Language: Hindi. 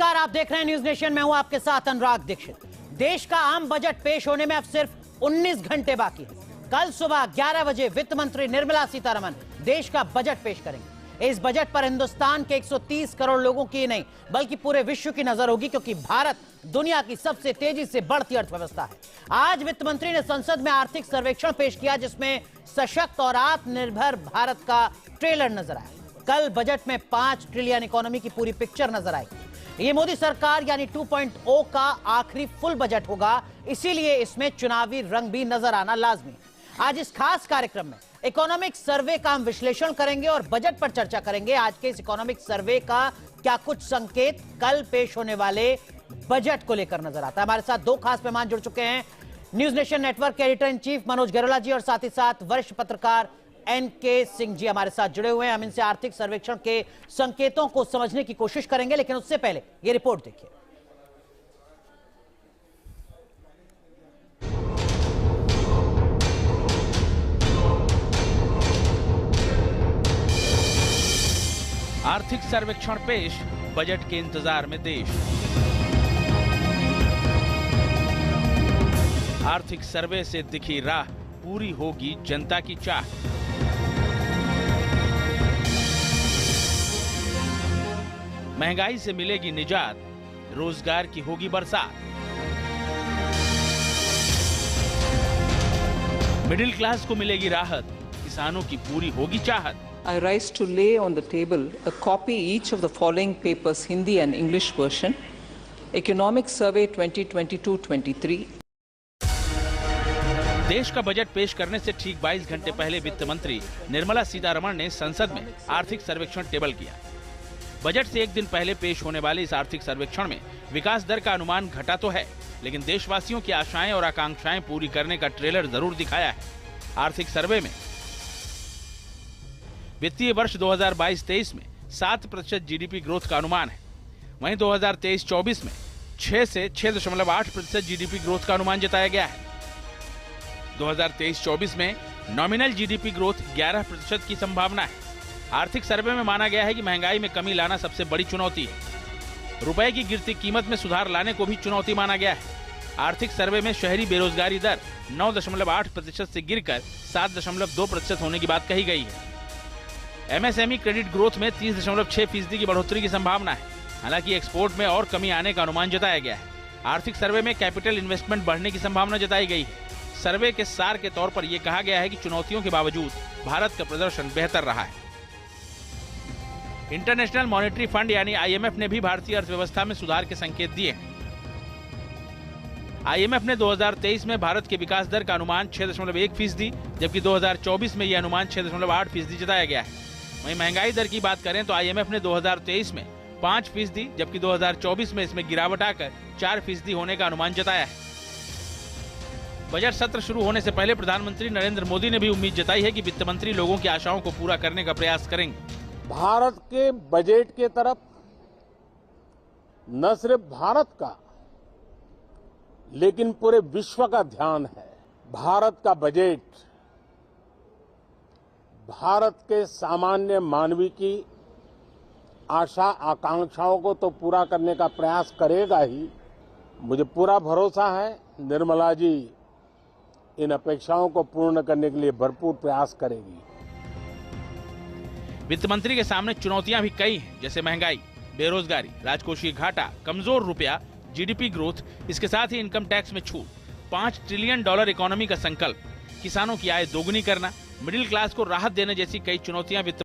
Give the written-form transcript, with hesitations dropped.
नमस्कार, आप देख रहे हैं न्यूज नेशन। मैं हूं आपके साथ अनुराग दीक्षित। देश का आम बजट पेश होने में अब सिर्फ 19 घंटे बाकी है। कल सुबह 11 बजे वित्त मंत्री निर्मला सीतारमण देश का बजट पेश करेंगे। इस बजट पर हिंदुस्तान के 130 करोड़ लोगों की नहीं बल्कि पूरे विश्व की नजर होगी, क्योंकि भारत दुनिया की सबसे तेजी से बढ़ती अर्थव्यवस्था है। आज वित्त मंत्री ने संसद में आर्थिक सर्वेक्षण पेश किया, जिसमें सशक्त और आत्मनिर्भर भारत का ट्रेलर नजर आया। कल बजट में 5 ट्रिलियन इकोनॉमी की पूरी पिक्चर नजर आई। ये मोदी सरकार यानी 2.0 का आखिरी फुल बजट होगा, इसीलिए इसमें चुनावी रंग भी नजर आना लाजमी है। आज इस खास कार्यक्रम में इकोनॉमिक सर्वे का हम विश्लेषण करेंगे और बजट पर चर्चा करेंगे। आज के इस इकोनॉमिक सर्वे का क्या कुछ संकेत कल पेश होने वाले बजट को लेकर नजर आता है। हमारे साथ 2 खास मेहमान जुड़ चुके हैं। न्यूज नेशन नेटवर्क के editor in chief Manoj Gairola ji और साथ ही साथ वरिष्ठ पत्रकार NK सिंह जी हमारे साथ जुड़े हुए हैं। हम इनसे आर्थिक सर्वेक्षण के संकेतों को समझने की कोशिश करेंगे, लेकिन उससे पहले ये रिपोर्ट देखिए। आर्थिक सर्वेक्षण पेश, बजट के इंतजार में देश। आर्थिक सर्वे से दिखी राह, पूरी होगी जनता की चाह। महंगाई से मिलेगी निजात, रोजगार की होगी बरसात। मिडिल क्लास को मिलेगी राहत, किसानों की पूरी होगी चाहत। I rise to lay on the table a copy each of the following papers, Hindi and English version. Economic Survey 2022-23. देश का बजट पेश करने से ठीक 22 घंटे पहले वित्त मंत्री निर्मला सीतारमण ने संसद में आर्थिक सर्वेक्षण टेबल किया। बजट से एक दिन पहले पेश होने वाले इस आर्थिक सर्वेक्षण में विकास दर का अनुमान घटा तो है, लेकिन देशवासियों की आशाएं और आकांक्षाएं पूरी करने का ट्रेलर जरूर दिखाया है। आर्थिक सर्वे में वित्तीय वर्ष 2022-23 में 7% जीडीपी ग्रोथ का अनुमान है। वहीं 2023-24 में 6 से 6.8% जीडीपी ग्रोथ का अनुमान जताया गया है। 2023-24 में नॉमिनल जीडीपी ग्रोथ 11% की संभावना है। आर्थिक सर्वे में माना गया है कि महंगाई में कमी लाना सबसे बड़ी चुनौती है। रुपए की गिरती कीमत में सुधार लाने को भी चुनौती माना गया है। आर्थिक सर्वे में शहरी बेरोजगारी दर 9.8% से गिरकर 7.2% होने की बात कही गई है। MSME क्रेडिट ग्रोथ में 30.6% की बढ़ोतरी की संभावना है। हालांकि एक्सपोर्ट में और कमी आने का अनुमान जताया गया है। आर्थिक सर्वे में कैपिटल इन्वेस्टमेंट बढ़ने की संभावना जताई गई है। सर्वे के सार के तौर पर यह कहा गया है कि चुनौतियों के बावजूद भारत का प्रदर्शन बेहतर रहा है। इंटरनेशनल मॉनेटरी फंड यानी IMF ने भी भारतीय अर्थव्यवस्था में सुधार के संकेत दिए हैं। IMF ने 2023 में भारत के विकास दर का अनुमान 6.1%, जबकि 2024 में यह अनुमान 6.8% जताया गया है। वहीं महंगाई दर की बात करें तो IMF ने 2023 में 5%, जबकि 2024 में इसमें गिरावट आकर 4% होने का अनुमान जताया है। बजट सत्र शुरू होने से पहले प्रधानमंत्री नरेंद्र मोदी ने भी उम्मीद जताई है कि वित्त मंत्री लोगों की आशाओं को पूरा करने का प्रयास करेंगे। भारत के बजट के तरफ न सिर्फ भारत का लेकिन पूरे विश्व का ध्यान है। भारत का बजट भारत के सामान्य मानवी की आशा आकांक्षाओं को तो पूरा करने का प्रयास करेगा ही। मुझे पूरा भरोसा है निर्मला जी इन अपेक्षाओं को पूर्ण करने के लिए भरपूर प्रयास करेगी। वित्त मंत्री के सामने चुनौतियां भी कई हैं, जैसे महंगाई, बेरोजगारी, राजकोषीय घाटा, कमजोर रुपया, जीडीपी ग्रोथ, इसके साथ ही इनकम टैक्स में छूट, $5 ट्रिलियन इकोनॉमी का संकल्प, किसानों की आय दोगुनी करना, मिडिल क्लास को राहत देने जैसी कई चुनौतियां वित्त